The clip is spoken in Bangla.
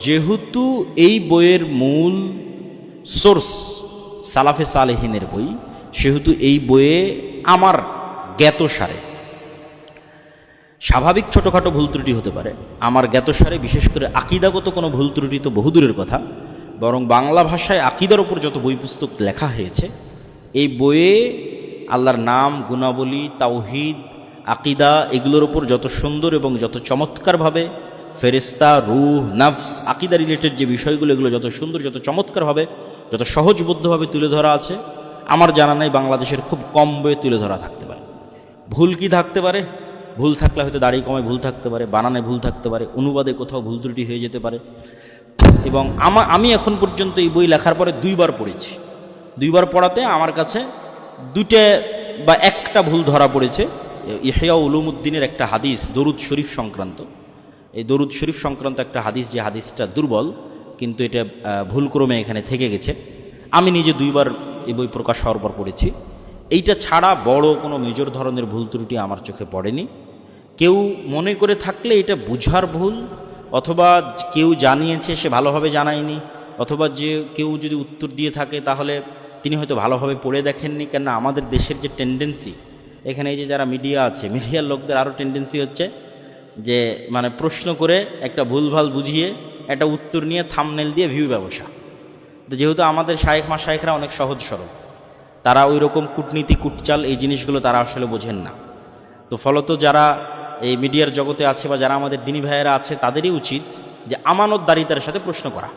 যেহেতু এই বইয়ের মূল সোর্স সালাফে সালেহিনের বই, সেহেতু এই বইয়ে আমার জ্ঞাতসারে স্বাভাবিক ছোটোখাটো ভুল ত্রুটি হতে পারে। আমার জ্ঞাতসারে বিশেষ করে আকিদাগত কোনো ভুল ত্রুটি তো বহুদূরের কথা, বরং বাংলা ভাষায় আকিদার ওপর যত বই পুস্তক লেখা হয়েছে, এই বইয়ে আল্লাহর নাম, গুণাবলী, তাওহীদ, আকিদা এগুলোর ওপর যত সুন্দর এবং যত চমৎকারভাবে ফেরেশতা, রূহ, নফস, আকিদা রিলেটেড যে বিষয়গুলো, এগুলো যত সুন্দর, যত চমৎকারভাবে, যত সহজবোধ্যভাবে তুলে ধরা আছে, আমার জানা নাই বাংলাদেশের খুব কম বইয়ে তুলে ধরা থাকতে পারে। ভুল কি থাকতে পারে? ভুল থাকলে হয়তো দাড়ি কমায় ভুল থাকতে পারে, বানানে ভুল থাকতে পারে, অনুবাদে কোথাও ভুল ত্রুটি হয়ে যেতে পারে। এবং আমি এখন পর্যন্ত এই বই লেখার পরে 2বার পড়েছি। 2বার পড়াতে আমার কাছে 2টে বা 1টা ভুল ধরা পড়েছে। ইহয়া উলুমউদ্দিনের একটা হাদিস দরুদ শরীফ সংক্রান্ত, এই দরুদ শরীফ সংক্রান্ত একটা হাদিস, যে হাদিসটা দুর্বল, কিন্তু এটা ভুলক্রমে এখানে থেকে গেছে। আমি নিজে 2বার এই বই প্রকাশ হওয়ার পর পড়েছি। এইটা ছাড়া বড় কোনো মেজর ধরনের ভুল ত্রুটি আমার চোখে পড়েনি। কেউ মনে করে থাকলে এটা বুঝার ভুল, অথবা কেউ জানিয়েছে সে ভালোভাবে জানায়নি, অথবা যে কেউ যদি উত্তর দিয়ে থাকে তাহলে তিনি হয়তো ভালোভাবে পড়ে দেখেননি। কেন আমাদের দেশের যে টেন্ডেন্সি, এখানে এই যে যারা মিডিয়া আছে, মিডিয়ার লোকদের আরও টেন্ডেন্সি হচ্ছে যে মানে প্রশ্ন করে একটা ভুলভাল বুঝিয়ে একটা উত্তর নিয়ে থাম্বনেল দিয়ে ভিউ ব্যবসা। তো যেহেতু আমাদের শায়েখ মাশায়েখরা অনেক সহজ সরল, তারা ওই রকম কূটনীতি, কুটচাল এই জিনিসগুলো তারা আসলে বোঝেন না। তো ফলত যারা এই মিডিয়ার জগতে আছে বা যারা আমাদের দিনী ভাইয়েরা আছে, তাদেরই উচিত যে আমানতদারিতার সাথে প্রশ্ন করা।